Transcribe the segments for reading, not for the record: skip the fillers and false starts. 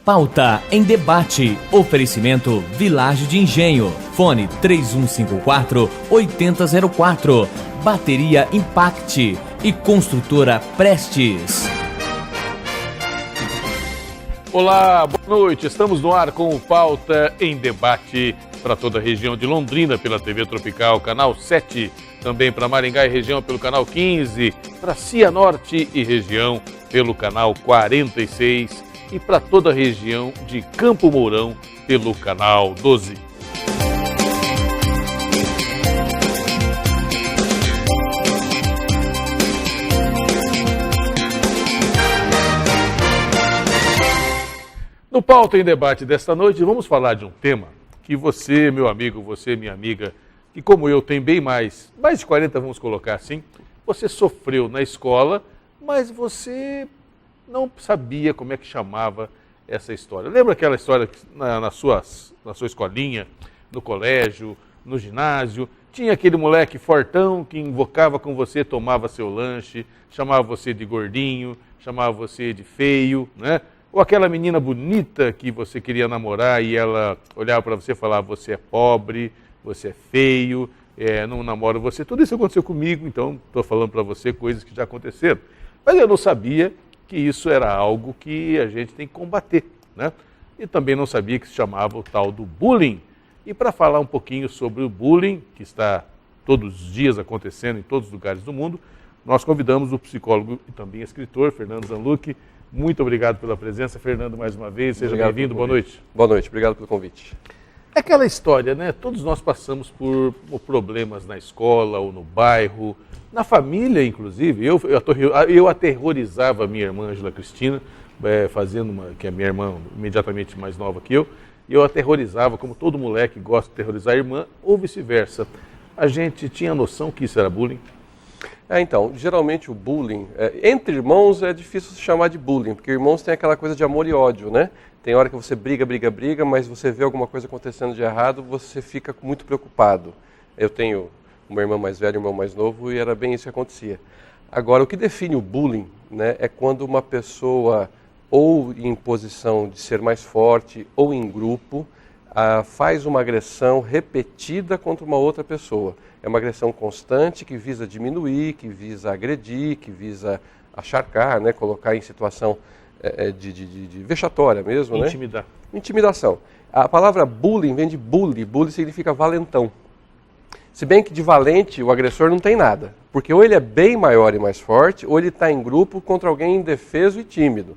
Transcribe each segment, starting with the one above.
Pauta em debate. Oferecimento Vilagem de Engenho. Fone 3154-8004. Bateria Impact e Construtora Prestes. Olá, boa noite. Estamos no ar com o Pauta em Debate para toda a região de Londrina pela TV Tropical, canal 7. Também para Maringá e região pelo canal 15. Para Cianorte e região pelo canal 46. E para toda a região de Campo Mourão pelo canal 12. No Pauta em Debate desta noite, vamos falar de um tema que você, meu amigo, você, minha amiga, que como eu tem bem mais de 40, vamos colocar assim, você sofreu na escola, mas você não sabia como é que chamava essa história. Lembra aquela história que na sua escolinha, no colégio, no ginásio, tinha aquele moleque fortão que invocava com você, tomava seu lanche, chamava você de gordinho, chamava você de feio, né? Ou aquela menina bonita que você queria namorar e ela olhava para você e falava, você é pobre, você é feio, não namoro você. Tudo isso aconteceu comigo, então estou falando para você coisas que já aconteceram. Mas eu não sabia que isso era algo que a gente tem que combater, né? E também não sabia que se chamava o tal do bullying. E para falar um pouquinho sobre o bullying, que está todos os dias acontecendo em todos os lugares do mundo, nós convidamos o psicólogo e também escritor, Fernando Zanlucchi. Muito obrigado pela presença, Fernando, mais uma vez. Seja bem-vindo, boa noite. Boa noite, obrigado pelo convite. É aquela história, né? Todos nós passamos por problemas na escola ou no bairro, na família, inclusive. Eu aterrorizava a minha irmã, Angela Cristina, que é a minha irmã imediatamente mais nova que eu, e eu aterrorizava, como todo moleque gosta de aterrorizar a irmã, ou vice-versa. A gente tinha noção que isso era bullying? Então, geralmente o bullying, entre irmãos é difícil se chamar de bullying, porque irmãos tem aquela coisa de amor e ódio, né? Tem hora que você briga, mas você vê alguma coisa acontecendo de errado, você fica muito preocupado. Eu tenho uma irmã mais velha e um irmão mais novo e era bem isso que acontecia. Agora, o que define o bullying, né, é quando uma pessoa, ou em posição de ser mais forte, ou em grupo, faz uma agressão repetida contra uma outra pessoa. É uma agressão constante que visa diminuir, que visa agredir, que visa acharcar, né, colocar em situação de vexatória mesmo. Intimidar. Né? Intimidação. A palavra bullying vem de bully. Bully significa valentão. Se bem que de valente o agressor não tem nada. Porque ou ele é bem maior e mais forte, ou ele está em grupo contra alguém indefeso e tímido.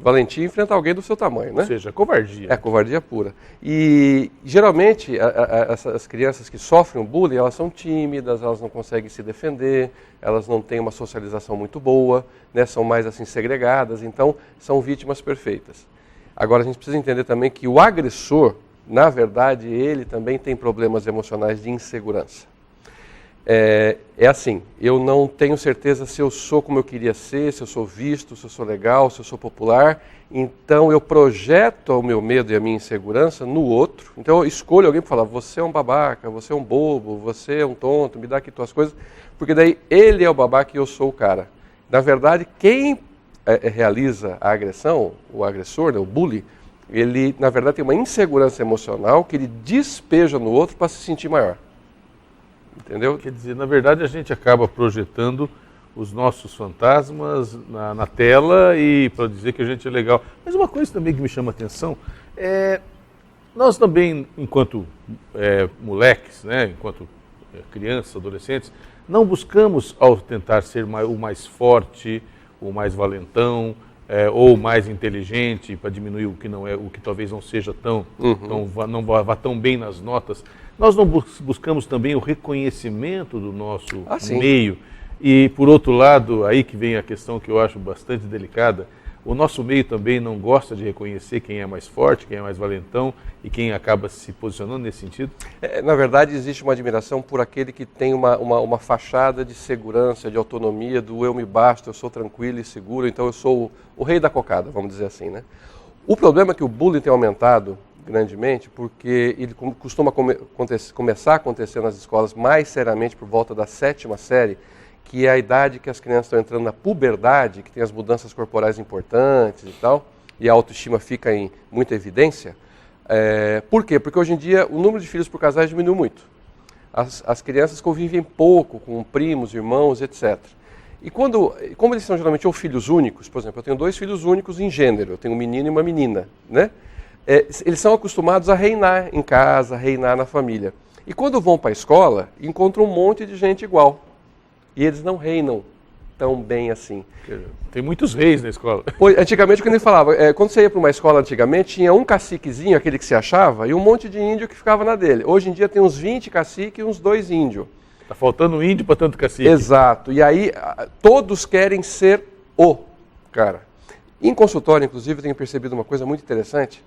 Valentia enfrenta alguém do seu tamanho, né? Ou seja, covardia. É, covardia pura. E, geralmente, as crianças que sofrem bullying, elas são tímidas, elas não conseguem se defender, elas não têm uma socialização muito boa, né? São mais, assim, segregadas, então, são vítimas perfeitas. Agora, a gente precisa entender também que o agressor, na verdade, ele também tem problemas emocionais de insegurança. É assim, eu não tenho certeza se eu sou como eu queria ser, se eu sou visto, se eu sou legal, se eu sou popular, então eu projeto o meu medo e a minha insegurança no outro, então eu escolho alguém para falar, você é um babaca, você é um bobo, você é um tonto, me dá aqui tuas coisas, porque daí ele é o babaca e eu sou o cara. Na verdade, quem realiza a agressão, o agressor, né, o bully, ele na verdade tem uma insegurança emocional que ele despeja no outro para se sentir maior. Entendeu? Quer dizer, na verdade a gente acaba projetando os nossos fantasmas na tela e para dizer que a gente é legal. Mas uma coisa também que me chama a atenção nós também, enquanto moleques, né, enquanto crianças, adolescentes, não buscamos, ao tentar ser o mais forte, o mais valentão, ou mais inteligente, para diminuir o que não é, o que talvez não seja não vá tão bem nas notas. Nós não buscamos também o reconhecimento do nosso meio. E, por outro lado, aí que vem a questão que eu acho bastante delicada, o nosso meio também não gosta de reconhecer quem é mais forte, quem é mais valentão e quem acaba se posicionando nesse sentido? Na verdade, existe uma admiração por aquele que tem uma fachada de segurança, de autonomia, do eu me basto, eu sou tranquilo e seguro, então eu sou o rei da cocada, vamos dizer assim, né? O problema é que o bullying tem aumentado grandemente, porque ele costuma começar a acontecer nas escolas mais seriamente por volta da 7ª série, que é a idade que as crianças estão entrando na puberdade, que tem as mudanças corporais importantes e tal. e a autoestima fica em muita evidência. Por quê? Porque hoje em dia o número de filhos por casais diminuiu muito. As crianças convivem pouco com primos, irmãos, etc. E como eles são geralmente ou filhos únicos, por exemplo, eu tenho 2 filhos únicos em gênero, eu tenho um menino e uma menina, né? Eles são acostumados a reinar em casa, a reinar na família. E quando vão para a escola, encontram um monte de gente igual. E eles não reinam tão bem assim. Tem muitos reis na escola. Pois, antigamente, quando ele falava, quando você ia para uma escola antigamente, tinha um caciquezinho, aquele que se achava, e um monte de índio que ficava na dele. Hoje em dia tem uns 20 caciques e uns 2 índios. Está faltando índio para tanto cacique. Exato. E aí, todos querem ser o cara. Em consultório, inclusive, eu tenho percebido uma coisa muito interessante.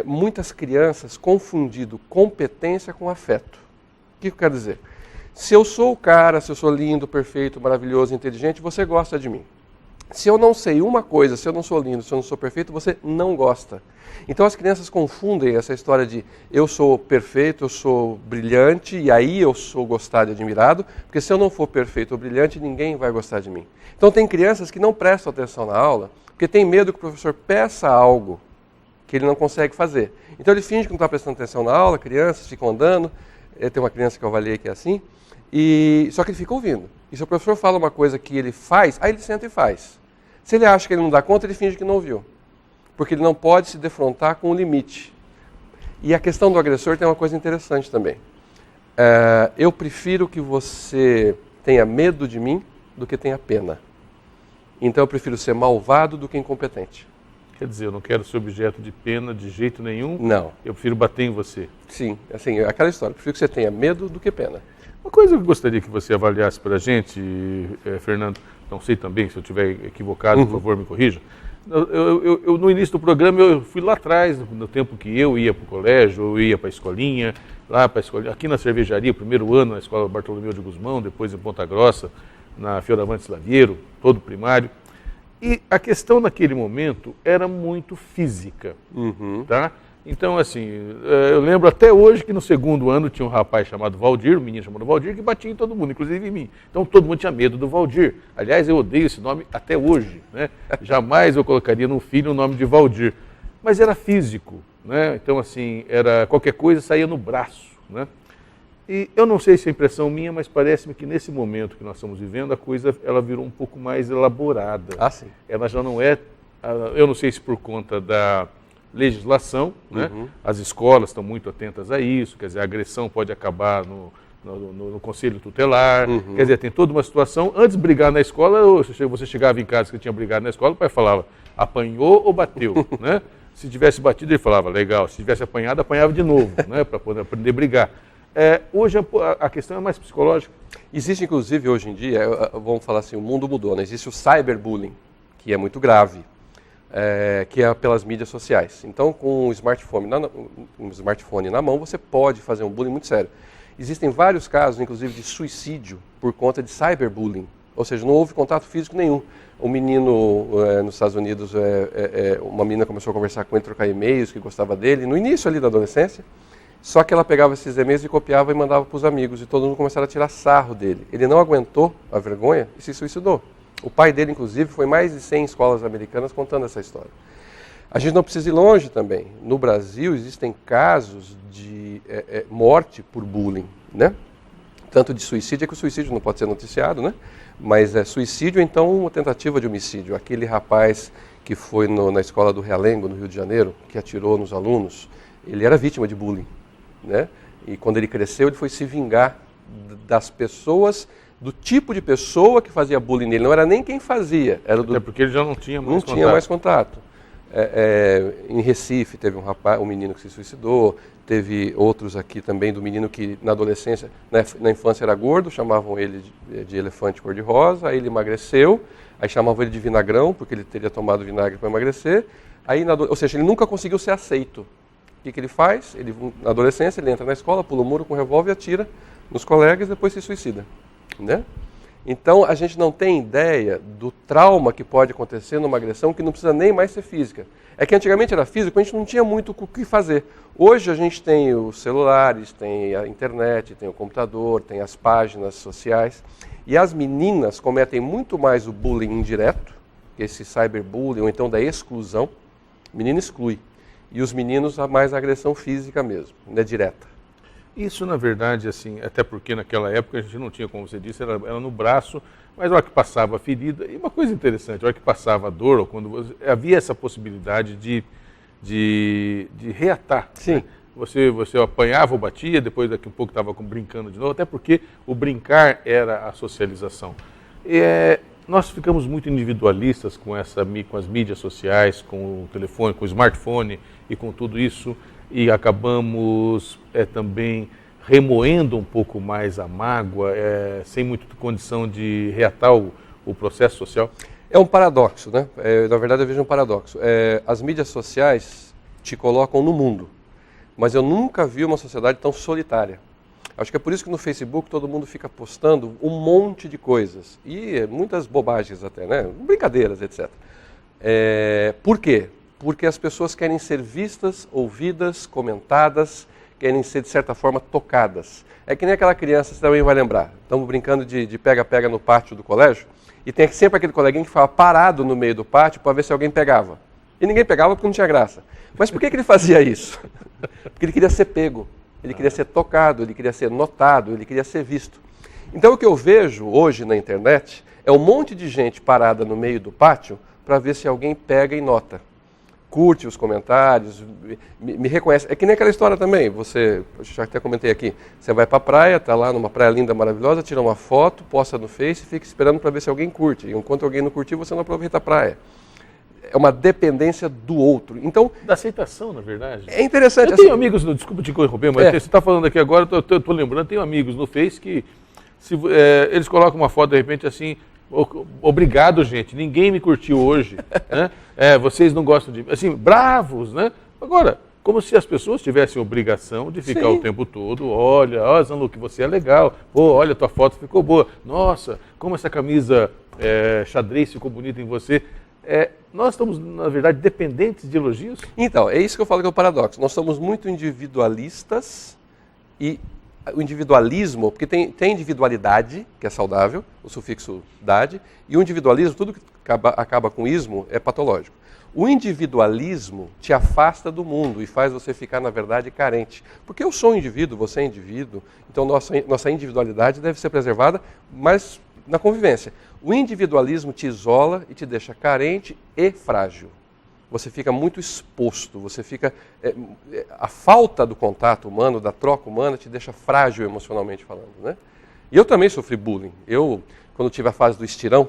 Muitas crianças confundindo competência com afeto. O que eu quero dizer? Se eu sou o cara, se eu sou lindo, perfeito, maravilhoso, inteligente, você gosta de mim. Se eu não sei uma coisa, se eu não sou lindo, se eu não sou perfeito, você não gosta. Então as crianças confundem essa história de eu sou perfeito, eu sou brilhante e aí eu sou gostado e admirado, porque se eu não for perfeito ou brilhante, ninguém vai gostar de mim. Então tem crianças que não prestam atenção na aula, porque tem medo que o professor peça algo que ele não consegue fazer. Então ele finge que não está prestando atenção na aula, crianças ficam andando, tem uma criança que eu avaliei que é assim, só que ele fica ouvindo. E se o professor fala uma coisa que ele faz, aí ele senta e faz. Se ele acha que ele não dá conta, ele finge que não ouviu. Porque ele não pode se defrontar com o limite. E a questão do agressor tem uma coisa interessante também. Eu prefiro que você tenha medo de mim do que tenha pena. Então eu prefiro ser malvado do que incompetente. Quer dizer, eu não quero ser objeto de pena de jeito nenhum. Não. Eu prefiro bater em você. Sim, assim, aquela história. Eu prefiro que você tenha medo do que pena. Uma coisa que eu gostaria que você avaliasse para a gente, Fernando, não sei também, se eu estiver equivocado, por favor, me corrija. Eu, no início do programa, eu fui lá atrás, no tempo que eu ia para o colégio, eu ia para a escolinha, aqui na cervejaria, primeiro ano na escola Bartolomeu de Gusmão, depois em Ponta Grossa, na Fioravante Slaviero, todo primário. E a questão naquele momento era muito física, tá? Então, assim, eu lembro até hoje que no segundo ano tinha um rapaz chamado Valdir, um menino chamado Valdir, que batia em todo mundo, inclusive em mim. Então todo mundo tinha medo do Valdir. Aliás, eu odeio esse nome até hoje, né? Jamais eu colocaria no filho o nome de Valdir. Mas era físico, né? Então, assim, era qualquer coisa saía no braço, né? E eu não sei se é impressão minha, mas parece-me que nesse momento que nós estamos vivendo, a coisa ela virou um pouco mais elaborada. Ah, sim. Ela já não é, eu não sei se por conta da legislação, né? As escolas estão muito atentas a isso, quer dizer, a agressão pode acabar no conselho tutelar, quer dizer, tem toda uma situação. Antes de brigar na escola, você chegava em casa que tinha brigado na escola, o pai falava, apanhou ou bateu, né? Se tivesse batido, ele falava, legal, se tivesse apanhado, apanhava de novo, né? Para poder aprender a brigar. Hoje a questão é mais psicológica. Existe, inclusive, hoje em dia, vamos falar assim, o mundo mudou, né? Existe o cyberbullying, que é muito grave. Que é pelas mídias sociais. Então, com um smartphone na mão, você pode fazer um bullying muito sério. Existem vários casos, inclusive, de suicídio por conta de cyberbullying. Ou seja, não houve contato físico nenhum. Um menino nos Estados Unidos, uma menina começou a conversar com ele, trocar e-mails, que gostava dele, no início ali da adolescência, só que ela pegava esses e-mails e copiava e mandava para os amigos, e todo mundo começava a tirar sarro dele. Ele não aguentou a vergonha e se suicidou. O pai dele, inclusive, foi mais de 100 escolas americanas contando essa história. A gente não precisa ir longe também. No Brasil, existem casos de morte por bullying, né? Tanto de suicídio, que o suicídio não pode ser noticiado, né? Mas suicídio, então, uma tentativa de homicídio. Aquele rapaz que foi na escola do Realengo, no Rio de Janeiro, que atirou nos alunos, ele era vítima de bullying, né? E quando ele cresceu, ele foi se vingar das pessoas, do tipo de pessoa que fazia bullying nele. Não era nem quem fazia. Era Até porque ele já não tinha mais contato. Não tinha mais contato. Em Recife teve um menino que se suicidou, teve outros aqui também do menino que na adolescência, na infância era gordo, chamavam ele de elefante cor-de-rosa, aí ele emagreceu, aí chamavam ele de vinagrão, porque ele teria tomado vinagre para emagrecer, ou seja, ele nunca conseguiu ser aceito. O que ele faz? Na adolescência ele entra na escola, pula o muro com um revólver e atira nos colegas e depois se suicida. Né? Então, a gente não tem ideia do trauma que pode acontecer numa agressão que não precisa nem mais ser física. É que antigamente era físico, a gente não tinha muito o que fazer. Hoje a gente tem os celulares, tem a internet, tem o computador, tem as páginas sociais. E as meninas cometem muito mais o bullying indireto, esse cyberbullying, ou então da exclusão. Menina exclui. E os meninos, mais agressão física mesmo, né, direta. Isso, na verdade, assim, até porque naquela época a gente não tinha, como você disse, era no braço, mas a hora que passava a ferida, e uma coisa interessante, a hora que passava a dor, ou quando havia essa possibilidade de reatar. Sim. Né? Você apanhava ou batia, depois daqui a pouco estava brincando de novo, até porque o brincar era a socialização. Nós ficamos muito individualistas com as mídias sociais, com o telefone, com o smartphone e com tudo isso, e acabamos também remoendo um pouco mais a mágoa, sem muita condição de reatar o processo social. É um paradoxo, né? Na verdade, eu vejo um paradoxo. As mídias sociais te colocam no mundo, mas eu nunca vi uma sociedade tão solitária. Acho que é por isso que no Facebook todo mundo fica postando um monte de coisas, e muitas bobagens até, né? Brincadeiras, etc. Por quê? Porque as pessoas querem ser vistas, ouvidas, comentadas, querem ser, de certa forma, tocadas. É que nem aquela criança, você também vai lembrar, estamos brincando de pega-pega no pátio do colégio, e tem sempre aquele coleguinha que ficava parado no meio do pátio para ver se alguém pegava. E ninguém pegava porque não tinha graça. Mas por que ele fazia isso? Porque ele queria ser pego, ele queria ser tocado, ele queria ser notado, ele queria ser visto. Então o que eu vejo hoje na internet é um monte de gente parada no meio do pátio para ver se alguém pega e nota. Curte os comentários, me reconhece. É que nem aquela história também, eu já até comentei aqui, você vai para a praia, está lá numa praia linda, maravilhosa, tira uma foto, posta no Face e fica esperando para ver se alguém curte. E enquanto alguém não curtir, você não aproveita a praia. É uma dependência do outro. Então, da aceitação, na verdade. É interessante. Eu tenho amigos, desculpa te interromper, mas você está falando aqui agora, eu estou lembrando, tenho amigos no Face que eles colocam uma foto de repente assim, obrigado, gente, ninguém me curtiu hoje, né? Vocês não gostam de... Assim, bravos, né? Agora, como se as pessoas tivessem obrigação de ficar o tempo todo, olha, Zanluc, você é legal, pô, olha, tua foto ficou boa, nossa, como essa camisa xadrez ficou bonita em você. Nós estamos, na verdade, dependentes de elogios? Então, é isso que eu falo que é o paradoxo. Nós somos muito individualistas e o individualismo, porque tem individualidade, que é saudável, o sufixo dade, e o individualismo, tudo que acaba com ismo, é patológico. O individualismo te afasta do mundo e faz você ficar, na verdade, carente. Porque eu sou um indivíduo, você é indivíduo, então nossa individualidade deve ser preservada, mas na convivência. O individualismo te isola e te deixa carente e frágil. Você fica muito exposto, você fica... a falta do contato humano, da troca humana, te deixa frágil emocionalmente falando, né? E eu também sofri bullying. Quando tive a fase do estirão,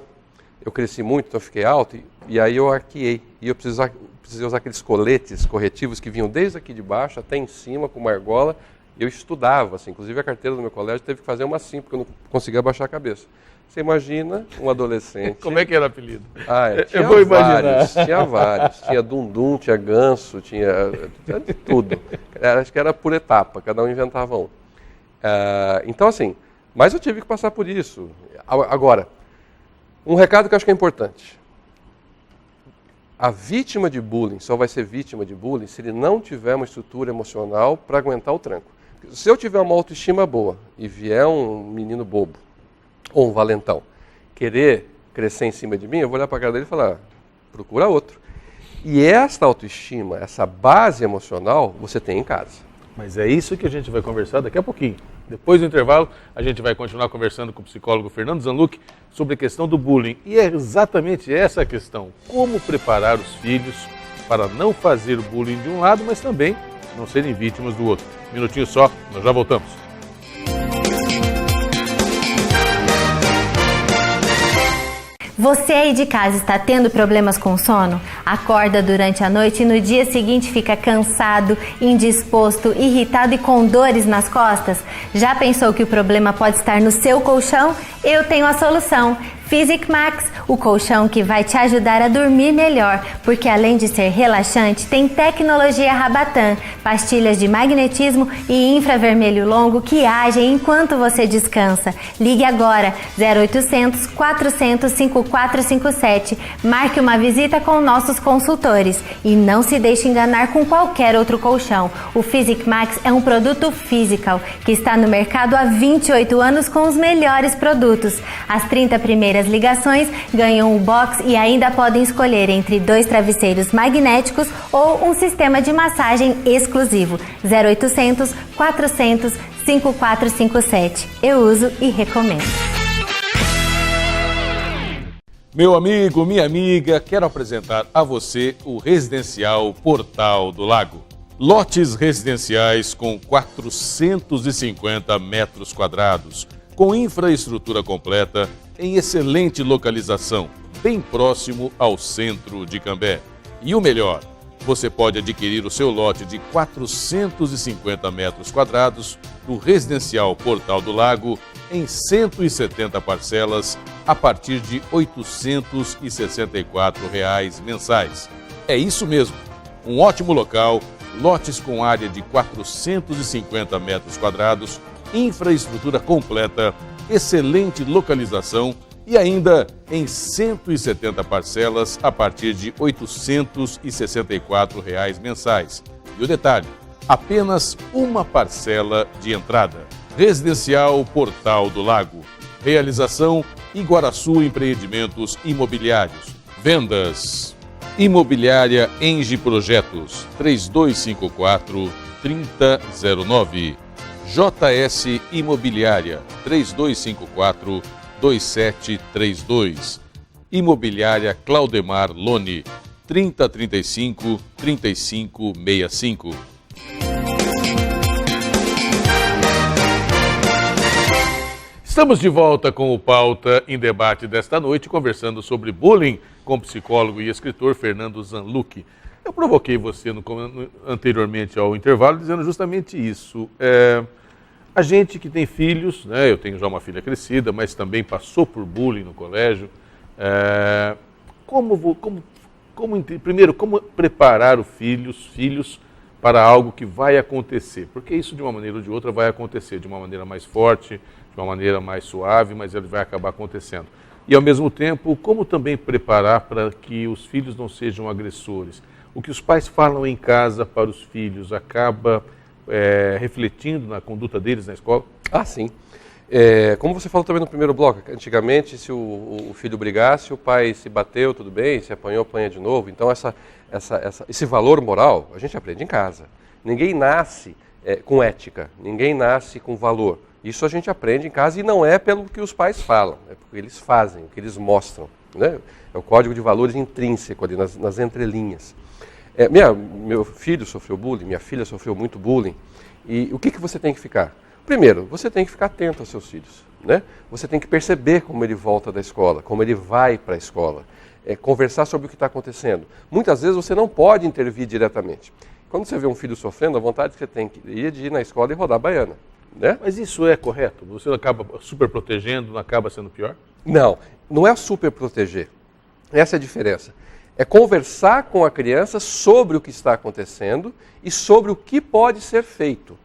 eu cresci muito, então eu fiquei alto, e aí eu arqueei. E eu precisei usar aqueles coletes corretivos que vinham desde aqui de baixo até em cima, com uma argola. Eu estudava, assim, inclusive a carteira do meu colégio teve que fazer uma assim, porque eu não conseguia abaixar a cabeça. Você imagina um adolescente... Como é que era o apelido? Eu vou imaginar. Tinha vários. Tinha Dundum, tinha Ganso, tinha de tudo. Acho que era por etapa, cada um inventava um. Então, assim, mas eu tive que passar por isso. Agora, um recado que eu acho que é importante. A vítima de bullying só vai ser vítima de bullying se ele não tiver uma estrutura emocional para aguentar o tranco. Se eu tiver uma autoestima boa e vier um menino bobo, ou um valentão, querer crescer em cima de mim, eu vou olhar para a cara dele e falar, procura outro. E esta autoestima, essa base emocional, você tem em casa. Mas é isso que a gente vai conversar daqui a pouquinho. Depois do intervalo, a gente vai continuar conversando com o psicólogo Fernando Zanluc sobre a questão do bullying. E é exatamente essa a questão. Como preparar os filhos para não fazer o bullying de um lado, mas também não serem vítimas do outro. Um minutinho só, nós já voltamos. Você aí de casa está tendo problemas com sono? Acorda durante a noite e no dia seguinte fica cansado, indisposto, irritado e com dores nas costas? Já pensou que o problema pode estar no seu colchão? Eu tenho a solução! Physic Max, o colchão que vai te ajudar a dormir melhor, porque além de ser relaxante, tem tecnologia Rabatan, pastilhas de magnetismo e infravermelho longo que agem enquanto você descansa. Ligue agora, 0800 400 5457. Marque uma visita com nossos nossos consultores. E não se deixe enganar com qualquer outro colchão. O Physic Max é um produto physical que está no mercado há 28 anos com os melhores produtos. As 30 primeiras ligações ganham o box e ainda podem escolher entre 2 travesseiros magnéticos ou um sistema de massagem exclusivo. 0800 400 5457. Eu uso e recomendo. Meu amigo, minha amiga, quero apresentar a você o Residencial Portal do Lago. Lotes residenciais com 450 metros quadrados, com infraestrutura completa, em excelente localização, bem próximo ao centro de Cambé. E o melhor, você pode adquirir o seu lote de 450 metros quadrados do Residencial Portal do Lago em 170 parcelas a partir de R$ 864 mensais. É isso mesmo, um ótimo local, lotes com área de 450 metros quadrados, infraestrutura completa, excelente localização e ainda em 170 parcelas a partir de R$ 864 mensais. E o detalhe, apenas uma parcela de entrada. Residencial Portal do Lago. Realização Iguaraçu Empreendimentos Imobiliários. Vendas Imobiliária Engie Projetos 3254-3009. JS Imobiliária 3254-2732. Imobiliária Claudemar Lone 3035-3565. Estamos de volta com o Pauta em Debate desta noite, conversando sobre bullying com o psicólogo e escritor Fernando Zanlucchi. Eu provoquei você anteriormente ao intervalo dizendo justamente isso. A gente que tem filhos, né, eu tenho já uma filha crescida, mas também passou por bullying no colégio. Primeiro, como preparar os filhos para algo que vai acontecer? Porque isso, de uma maneira ou de outra, vai acontecer de uma maneira mais forte, de uma maneira mais suave, mas ele vai acabar acontecendo. E, ao mesmo tempo, como também preparar para que os filhos não sejam agressores? O que os pais falam em casa para os filhos acaba refletindo na conduta deles na escola? Ah, sim. Como você falou também no primeiro bloco, antigamente, se o filho brigasse, o pai se bateu, tudo bem, se apanhou, apanha de novo. Então, esse valor moral, a gente aprende em casa. Ninguém nasce com ética, ninguém nasce com valor. Isso a gente aprende em casa e não é pelo que os pais falam, é porque eles fazem, o que eles mostram, né? É o código de valores intrínseco ali nas entrelinhas. Meu filho sofreu bullying, minha filha sofreu muito bullying. E o que você tem que ficar? Primeiro, você tem que ficar atento aos seus filhos, né? Você tem que perceber como ele volta da escola, como ele vai para a escola. Conversar sobre o que está acontecendo. Muitas vezes você não pode intervir diretamente. Quando você vê um filho sofrendo, a vontade que você tem que ir na escola e rodar a baiana. Né? Mas isso é correto? Você acaba super protegendo, não acaba sendo pior? Não, não é super proteger. Essa é a diferença. É conversar com a criança sobre o que está acontecendo e sobre o que pode ser feito.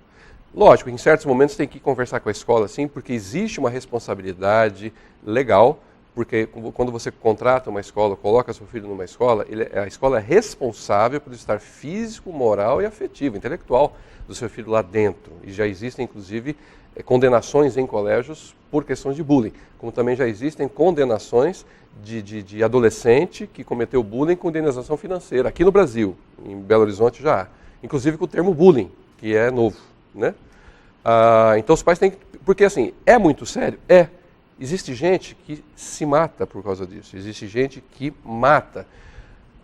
Lógico, em certos momentos tem que conversar com a escola, sim, porque existe uma responsabilidade legal, porque quando você contrata uma escola, coloca seu filho numa escola, a escola é responsável por estar físico, moral e afetivo, intelectual do seu filho lá dentro. E já existem, inclusive, condenações em colégios por questões de bullying, como também já existem condenações de adolescente que cometeu bullying com indenização financeira. Aqui no Brasil, em Belo Horizonte já há, inclusive com o termo bullying, que é novo, né? Então os pais têm que... Porque assim, é muito sério? Existe gente que se mata por causa disso, existe gente que mata.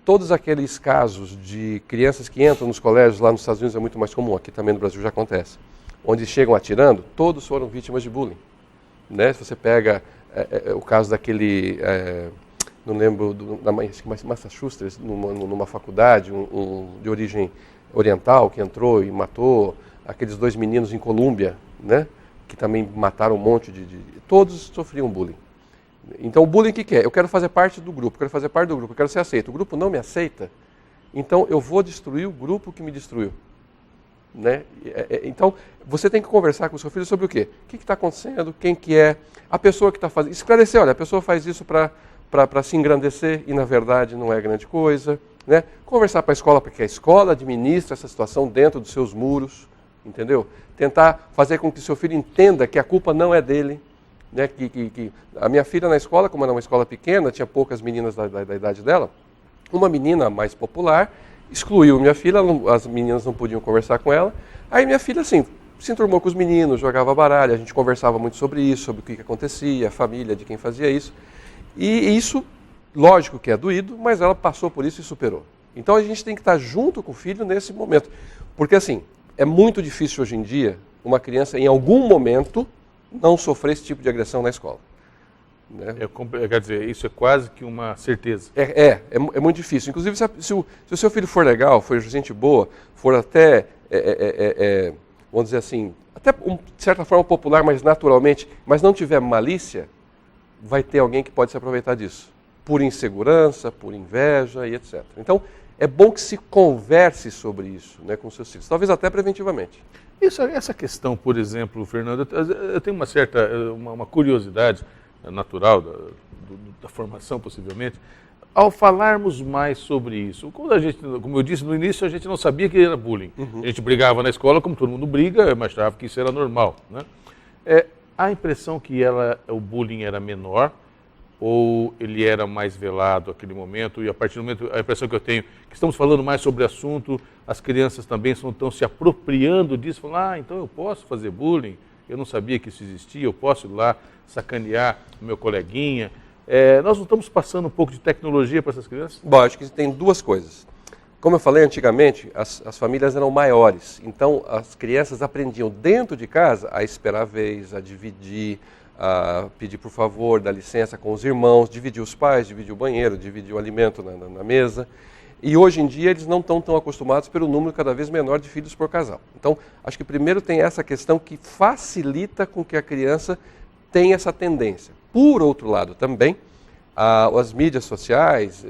Todos aqueles casos de crianças que entram nos colégios, lá nos Estados Unidos é muito mais comum, aqui também no Brasil já acontece, onde chegam atirando, todos foram vítimas de bullying. Né? Se você pega o caso daquele, não lembro, Massachusetts, numa faculdade, de origem oriental, que entrou e matou aqueles 2 meninos em Colômbia, né? Que também mataram um monte Todos sofriam bullying. Então o bullying o que é? Eu quero fazer parte do grupo, eu quero ser aceito. O grupo não me aceita, então eu vou destruir o grupo que me destruiu. Né? Então você tem que conversar com o seu filho sobre o quê? O que está acontecendo, quem que é, a pessoa que está fazendo. Esclarecer, olha, a pessoa faz isso para se engrandecer e na verdade não é grande coisa. né? Conversar para a escola, porque a escola administra essa situação dentro dos seus muros, entendeu? Tentar fazer com que seu filho entenda que a culpa não é dele, né? Que a minha filha na escola, como era uma escola pequena, tinha poucas meninas da idade dela, uma menina mais popular excluiu minha filha, as meninas não podiam conversar com ela, aí minha filha, assim, se enturmou com os meninos, jogava baralho, a gente conversava muito sobre isso, sobre o que acontecia, a família de quem fazia isso. E isso, lógico que é doído, mas ela passou por isso e superou. Então a gente tem que estar junto com o filho nesse momento. Porque assim, é muito difícil hoje em dia uma criança, em algum momento, não sofrer esse tipo de agressão na escola. Né? Quer dizer, isso é quase que uma certeza. É muito difícil. Inclusive, se o seu filho for legal, for gente boa, for até... vamos dizer assim, até de certa forma popular, mas naturalmente, mas não tiver malícia, vai ter alguém que pode se aproveitar disso. Por insegurança, por inveja e etc. Então, é bom que se converse sobre isso, né, com seus filhos, talvez até preventivamente. Essa questão, por exemplo, Fernando, eu tenho uma curiosidade natural da formação, possivelmente, ao falarmos mais sobre isso. Como eu disse no início, a gente não sabia que era bullying. A gente brigava na escola, como todo mundo briga, mas achava que isso era normal. Né? A impressão que o bullying era menor, ou ele era mais velado naquele momento, e a partir do momento, a impressão que eu tenho, que estamos falando mais sobre o assunto, as crianças também estão se apropriando disso, falando, então eu posso fazer bullying, eu não sabia que isso existia, eu posso ir lá sacanear o meu coleguinha. Nós não estamos passando um pouco de tecnologia para essas crianças? Bom, acho que tem duas coisas. Como eu falei antigamente, as famílias eram maiores, então as crianças aprendiam dentro de casa a esperar a vez, a dividir, a pedir por favor, dar licença com os irmãos, dividir os pais, dividir o banheiro, dividir o alimento na mesa. E hoje em dia eles não estão tão acostumados pelo número cada vez menor de filhos por casal. Então, acho que primeiro tem essa questão que facilita com que a criança tenha essa tendência. Por outro lado também, as mídias sociais,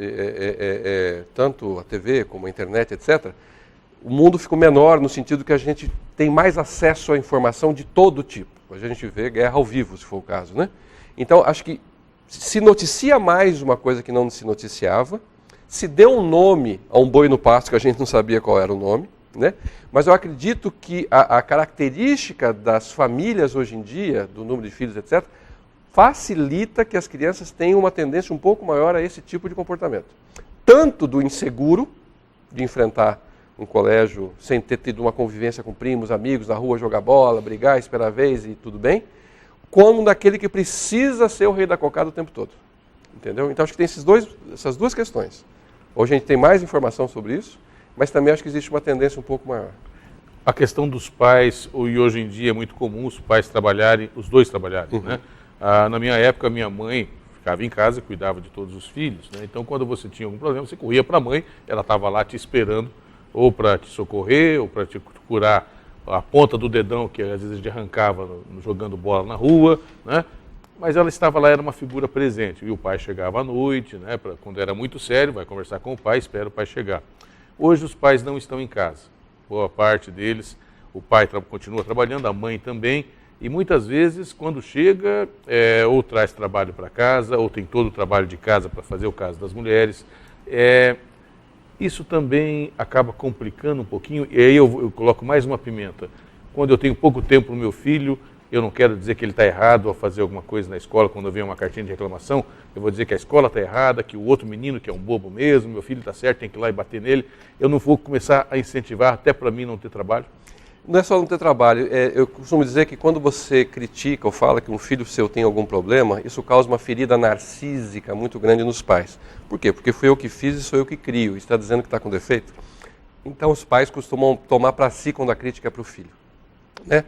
tanto a TV como a internet, etc., o mundo ficou menor no sentido que a gente tem mais acesso à informação de todo tipo. A gente vê guerra ao vivo, se for o caso, né? Então, acho que se noticia mais uma coisa que não se noticiava, se deu um nome a um boi no pasto que a gente não sabia qual era o nome, né? Mas eu acredito que a característica das famílias hoje em dia, do número de filhos, etc., facilita que as crianças tenham uma tendência um pouco maior a esse tipo de comportamento. Tanto do inseguro, de enfrentar um colégio sem ter tido uma convivência com primos, amigos, na rua, jogar bola, brigar, esperar a vez e tudo bem, como daquele que precisa ser o rei da cocada o tempo todo. Entendeu? Então acho que tem essas duas questões. Hoje a gente tem mais informação sobre isso, mas também acho que existe uma tendência um pouco maior. A questão dos pais, e hoje em dia é muito comum os pais trabalharem, os dois trabalharem, né? Na minha época, minha mãe ficava em casa e cuidava de todos os filhos, né? Então, quando você tinha algum problema, você corria para a mãe, ela estava lá te esperando, ou para te socorrer, ou para te curar a ponta do dedão, que às vezes a gente arrancava jogando bola na rua, né? Mas ela estava lá, era uma figura presente. E o pai chegava à noite, né? Quando era muito sério, vai conversar com o pai, espera o pai chegar. Hoje os pais não estão em casa. Boa parte deles, o pai continua trabalhando, a mãe também. E muitas vezes, quando chega, ou traz trabalho para casa, ou tem todo o trabalho de casa para fazer o caso das mulheres. Isso também acaba complicando um pouquinho, e aí eu coloco mais uma pimenta. Quando eu tenho pouco tempo para o meu filho, eu não quero dizer que ele está errado ao fazer alguma coisa na escola, quando eu venho uma cartinha de reclamação, eu vou dizer que a escola está errada, que o outro menino que é um bobo mesmo, meu filho está certo, tem que ir lá e bater nele. Eu não vou começar a incentivar até para mim não ter trabalho. Não é só não ter trabalho, eu costumo dizer que quando você critica ou fala que um filho seu tem algum problema, isso causa uma ferida narcísica muito grande nos pais. Por quê? Porque fui eu que fiz e sou eu que crio, está dizendo que está com defeito? Então os pais costumam tomar para si quando a crítica é para o filho. Né?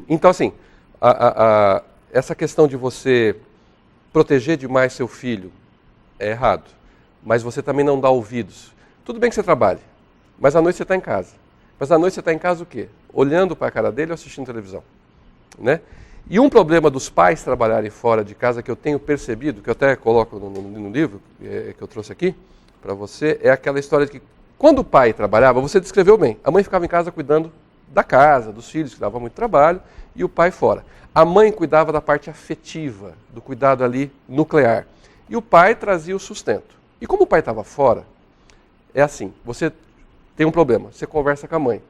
Então assim, essa questão de você proteger demais seu filho é errado, mas você também não dá ouvidos. Tudo bem que você trabalhe, mas à noite você está em casa. Mas à noite você está em casa o quê? Olhando para a cara dele ou assistindo televisão. Né? E um problema dos pais trabalharem fora de casa que eu tenho percebido, que eu até coloco no livro que eu trouxe aqui para você, é aquela história de que quando o pai trabalhava, você descreveu bem, a mãe ficava em casa cuidando da casa, dos filhos, que dava muito trabalho, e o pai fora. A mãe cuidava da parte afetiva, do cuidado ali nuclear. E o pai trazia o sustento. E como o pai estava fora, é assim, você tem um problema, você conversa com a mãe.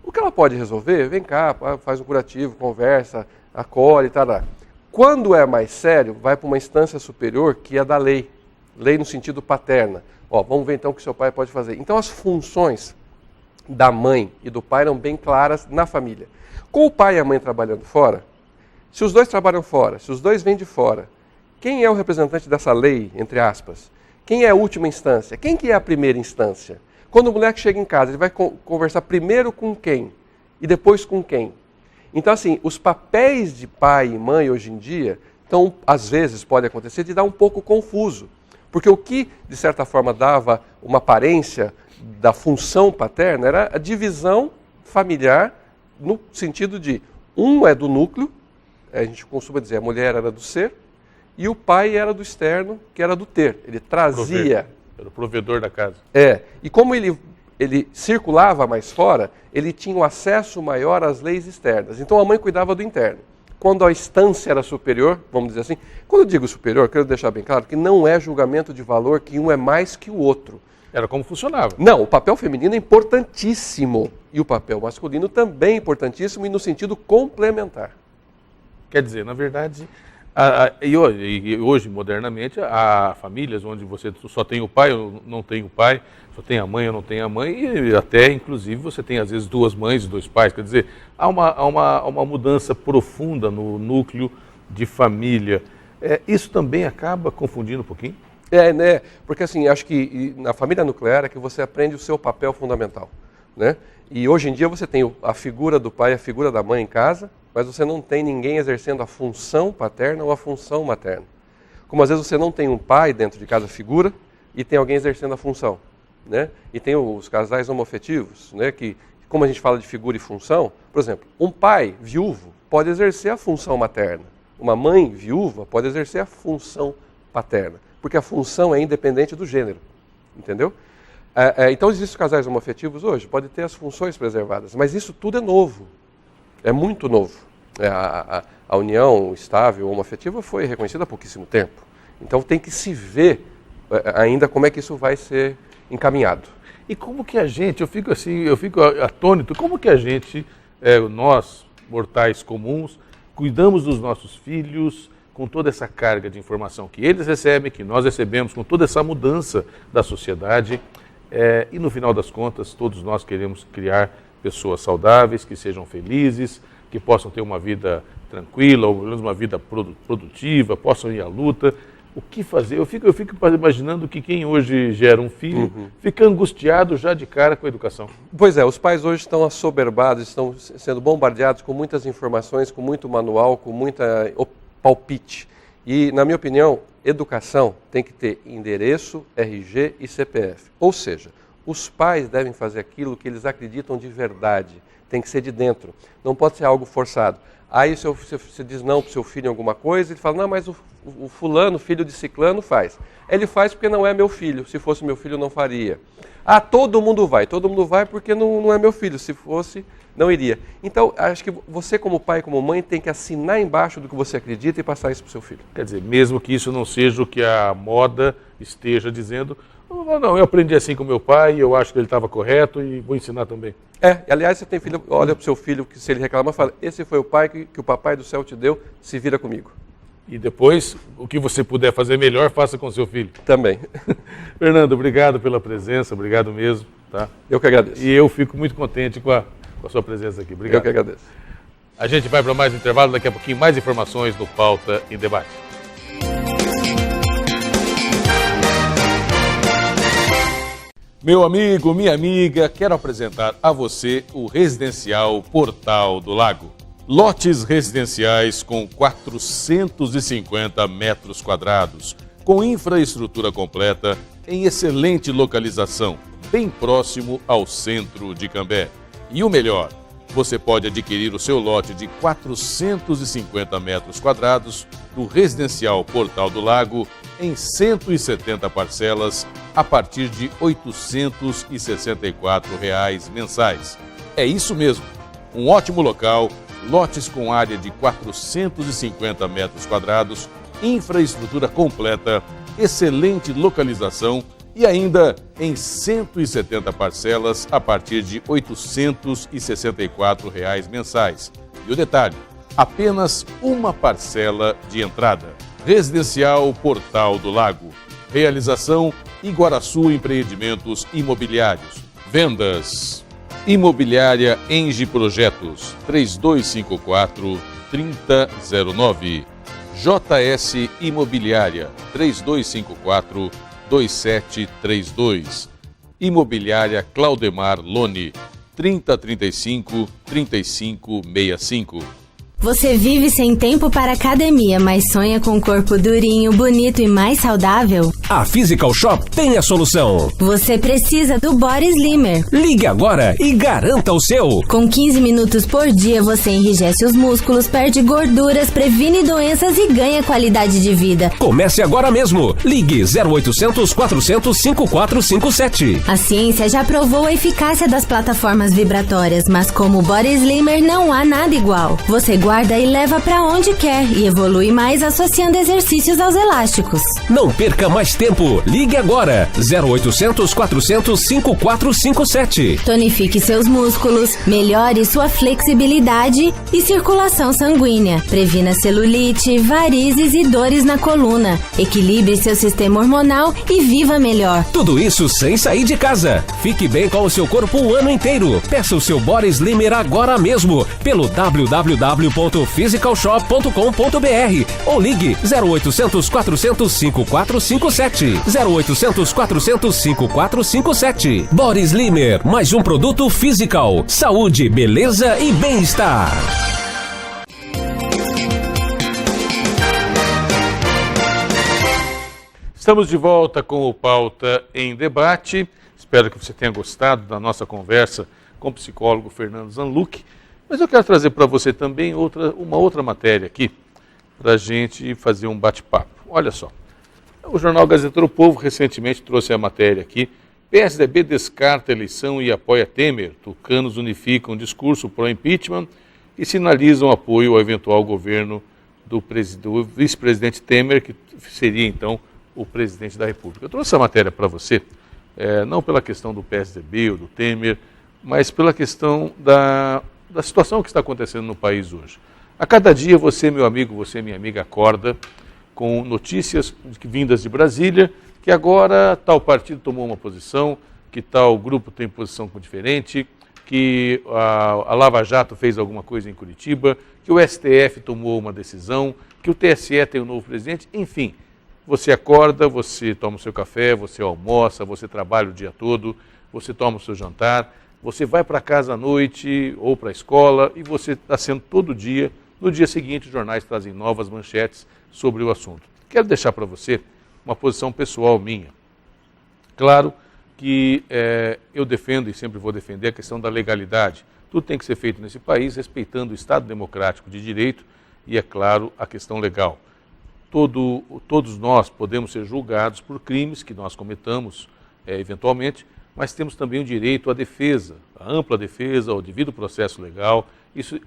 O que ela pode resolver, vem cá, faz um curativo, conversa, acolhe, tá. Quando é mais sério, vai para uma instância superior que é da lei. Lei no sentido paterna. Vamos ver então o que seu pai pode fazer. Então as funções da mãe e do pai eram bem claras na família. Com o pai e a mãe trabalhando fora, se os dois trabalham fora, se os dois vêm de fora, quem é o representante dessa lei, entre aspas? Quem é a última instância? Quem que é a primeira instância? Quando o moleque chega em casa, ele vai conversar primeiro com quem? E depois com quem? Então, assim, os papéis de pai e mãe hoje em dia, então, às vezes pode acontecer de dar um pouco confuso. Porque o que, de certa forma, dava uma aparência da função paterna era a divisão familiar no sentido de um é do núcleo, a gente costuma dizer a mulher era do ser, e o pai era do externo, que era do ter. Ele trazia... Era o provedor da casa. E como ele circulava mais fora, ele tinha um acesso maior às leis externas. Então a mãe cuidava do interno. Quando a instância era superior, vamos dizer assim, quando eu digo superior, quero deixar bem claro que não é julgamento de valor que um é mais que o outro. Era como funcionava. Não, o papel feminino é importantíssimo e o papel masculino também é importantíssimo e no sentido complementar. Quer dizer, na verdade, hoje, modernamente, há famílias onde você só tem o pai ou não tem o pai, só tem a mãe ou não tem a mãe, e até, inclusive, você tem, às vezes, duas mães e dois pais. Quer dizer, há uma mudança profunda no núcleo de família. Isso também acaba confundindo um pouquinho? Né? Porque, assim, acho que na família nuclear é que você aprende o seu papel fundamental, né? E hoje em dia você tem a figura do pai e a figura da mãe em casa, mas você não tem ninguém exercendo a função paterna ou a função materna. Como às vezes você não tem um pai dentro de casa figura e tem alguém exercendo a função, né? E tem os casais homoafetivos, né? Que, como a gente fala de figura e função, por exemplo, um pai viúvo pode exercer a função materna, uma mãe viúva pode exercer a função paterna, porque a função é independente do gênero, entendeu? Então existem os casais homoafetivos hoje, pode ter as funções preservadas, mas isso tudo é novo, é muito novo. A união estável homoafetiva foi reconhecida há pouquíssimo tempo, então tem que se ver ainda como é que isso vai ser encaminhado. E como que a gente, eu fico atônito, como que a gente, nós, mortais comuns, cuidamos dos nossos filhos com toda essa carga de informação que eles recebem, que nós recebemos, com toda essa mudança da sociedade, e no final das contas, todos nós queremos criar pessoas saudáveis, que sejam felizes, que possam ter uma vida tranquila, ou pelo menos uma vida produtiva, possam ir à luta. O que fazer? Eu fico imaginando que quem hoje gera um filho fica angustiado já de cara com a educação. Pois é, os pais hoje estão assoberbados, estão sendo bombardeados com muitas informações, com muito manual, com muita palpite. E, na minha opinião, educação tem que ter endereço, RG e CPF. Ou seja, os pais devem fazer aquilo que eles acreditam de verdade. Tem que ser de dentro. Não pode ser algo forçado. Aí você diz não para o seu filho em alguma coisa, ele fala, não, mas o fulano, filho de ciclano, faz. Ele faz porque não é meu filho. Se fosse meu filho, não faria. Todo mundo vai porque não é meu filho. Se fosse, não iria. Então, acho que você como pai, como mãe, tem que assinar embaixo do que você acredita e passar isso para o seu filho. Quer dizer, mesmo que isso não seja o que a moda esteja dizendo, não, eu aprendi assim com meu pai, eu acho que ele estava correto e vou ensinar também. Aliás, você tem filho, olha para o seu filho, que se ele reclamar, fala, esse foi o pai que o papai do céu te deu, se vira comigo. E depois, o que você puder fazer melhor, faça com seu filho. Também. Fernando, obrigado pela presença, obrigado mesmo. Tá? Eu que agradeço. E eu fico muito contente com a sua presença aqui. Obrigado. Eu que agradeço. A gente vai para mais um intervalo, daqui a pouquinho mais informações do Pauta em Debate. Meu amigo, minha amiga, quero apresentar a você o Residencial Portal do Lago. Lotes residenciais com 450 metros quadrados, com infraestrutura completa, em excelente localização, bem próximo ao centro de Cambé. E o melhor, você pode adquirir o seu lote de 450 metros quadrados do Residencial Portal do Lago em 170 parcelas a partir de R$ 864 mensais. É isso mesmo, um ótimo local, lotes com área de 450 metros quadrados, infraestrutura completa, excelente localização E ainda em 170 parcelas a partir de R$ 864 mensais. E o detalhe, apenas uma parcela de entrada. Residencial Portal do Lago. Realização Iguaraçu Empreendimentos Imobiliários. Vendas Imobiliária Engie Projetos 3254-3009. JS Imobiliária 3254-2732. Imobiliária Claudemar Lone 3035-3565. Você vive sem tempo para academia, mas sonha com um corpo durinho, bonito e mais saudável? A Physical Shop tem a solução. Você precisa do Body Slimmer. Ligue agora e garanta o seu. Com 15 minutos por dia, você enrijece os músculos, perde gorduras, previne doenças e ganha qualidade de vida. Comece agora mesmo. Ligue 0800 400 5457. A ciência já provou a eficácia das plataformas vibratórias, mas como o Body Slimmer não há nada igual. Você guarda e leva pra onde quer e evolui mais associando exercícios aos elásticos. Não perca mais tempo. Ligue agora. 0800 400 5457. Tonifique seus músculos, melhore sua flexibilidade e circulação sanguínea. Previna celulite, varizes e dores na coluna. Equilibre seu sistema hormonal e viva melhor. Tudo isso sem sair de casa. Fique bem com o seu corpo o ano inteiro. Peça o seu Body Slimmer agora mesmo pelo www.physicalshop.com.br ou ligue 0800 400 5457. 0800 400 5457. Body Slimmer, mais um produto Physical. Saúde, beleza e bem-estar. Estamos de volta com o Pauta em Debate. Espero que você tenha gostado da nossa conversa com o psicólogo Fernando Zanluc. Mas eu quero trazer para você também uma outra matéria aqui, para a gente fazer um bate-papo. Olha só, o jornal Gazeta do Povo recentemente trouxe a matéria aqui. PSDB descarta eleição e apoia Temer. Tucanos unificam discurso pró-impeachment e sinalizam apoio ao eventual governo do vice-presidente Temer, que seria então o presidente da República. Eu trouxe essa matéria para você, não pela questão do PSDB ou do Temer, mas pela questão da situação que está acontecendo no país hoje. A cada dia você, meu amigo, você, minha amiga, acorda com notícias vindas de Brasília, que agora tal partido tomou uma posição, que tal grupo tem posição diferente, que a Lava Jato fez alguma coisa em Curitiba, que o STF tomou uma decisão, que o TSE tem um novo presidente, enfim. Você acorda, você toma o seu café, você almoça, você trabalha o dia todo, você toma o seu jantar, você vai para casa à noite ou para a escola e você está sendo todo dia. No dia seguinte, os jornais trazem novas manchetes sobre o assunto. Quero deixar para você uma posição pessoal minha. Claro que eu defendo e sempre vou defender a questão da legalidade. Tudo tem que ser feito nesse país respeitando o Estado democrático de direito e, é claro, a questão legal. Todos nós podemos ser julgados por crimes que nós cometamos eventualmente, mas temos também o direito à defesa, à ampla defesa, ao devido processo legal. Isso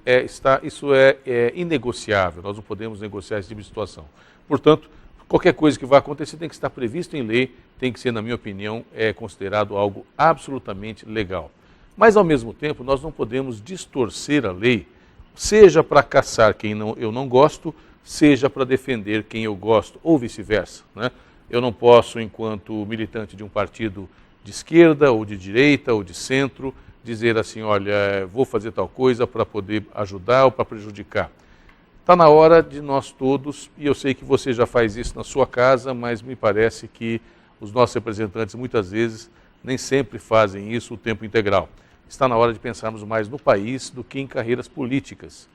é inegociável, nós não podemos negociar esse tipo de situação. Portanto, qualquer coisa que vai acontecer tem que estar previsto em lei, tem que ser, na minha opinião, considerado algo absolutamente legal. Mas, ao mesmo tempo, nós não podemos distorcer a lei, seja para caçar quem eu não gosto, seja para defender quem eu gosto, ou vice-versa, né? Eu não posso, enquanto militante de um partido de esquerda, ou de direita, ou de centro, dizer assim, olha, vou fazer tal coisa para poder ajudar ou para prejudicar. Está na hora de nós todos, e eu sei que você já faz isso na sua casa, mas me parece que os nossos representantes muitas vezes nem sempre fazem isso o tempo integral. Está na hora de pensarmos mais no país do que em carreiras políticas.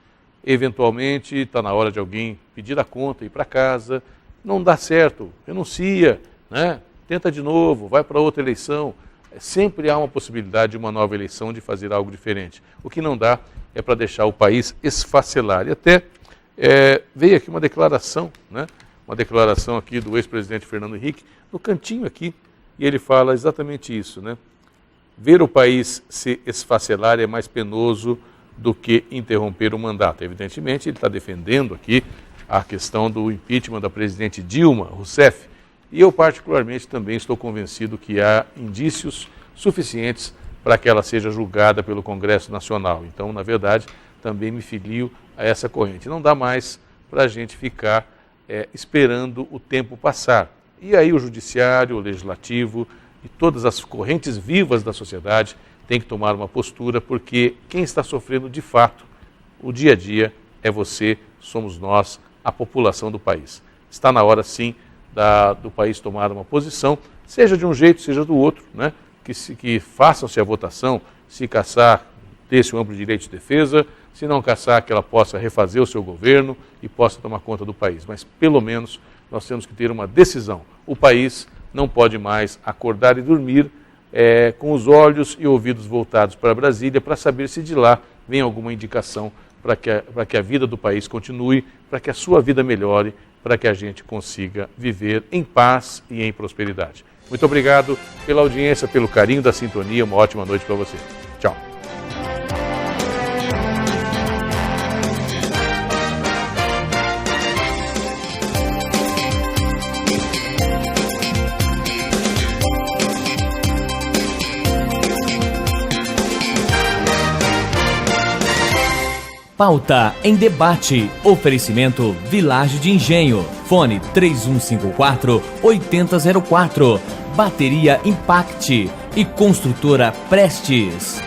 Eventualmente, está na hora de alguém pedir a conta, ir para casa, não dá certo, renuncia, né? Tenta de novo, vai para outra eleição. Sempre há uma possibilidade de uma nova eleição, de fazer algo diferente. O que não dá é para deixar o país esfacelar. E até veio aqui uma declaração, né? Uma declaração aqui do ex-presidente Fernando Henrique, no cantinho aqui, e ele fala exatamente isso, né? Ver o país se esfacelar é mais penoso do que interromper o mandato. Evidentemente, ele está defendendo aqui a questão do impeachment da presidente Dilma Rousseff. E eu particularmente também estou convencido que há indícios suficientes para que ela seja julgada pelo Congresso Nacional. Então, na verdade, também me filio a essa corrente. Não dá mais para a gente ficar esperando o tempo passar. E aí o Judiciário, o Legislativo e todas as correntes vivas da sociedade têm que tomar uma postura, porque quem está sofrendo de fato o dia a dia é você, somos nós, a população do país. Está na hora, sim, do país tomar uma posição, seja de um jeito, seja do outro, né? Que façam-se a votação, se caçar, dê-se um amplo direito de defesa, se não caçar, que ela possa refazer o seu governo e possa tomar conta do país. Mas, pelo menos, nós temos que ter uma decisão. O país não pode mais acordar e dormir com os olhos e ouvidos voltados para Brasília para saber se de lá vem alguma indicação para que a vida do país continue, para que a sua vida melhore, para que a gente consiga viver em paz e em prosperidade. Muito obrigado pela audiência, pelo carinho da sintonia. Uma ótima noite para você. Tchau. Pauta em debate. Oferecimento Vilagem de Engenho. Fone 3154-8004. Bateria Impact e Construtora Prestes.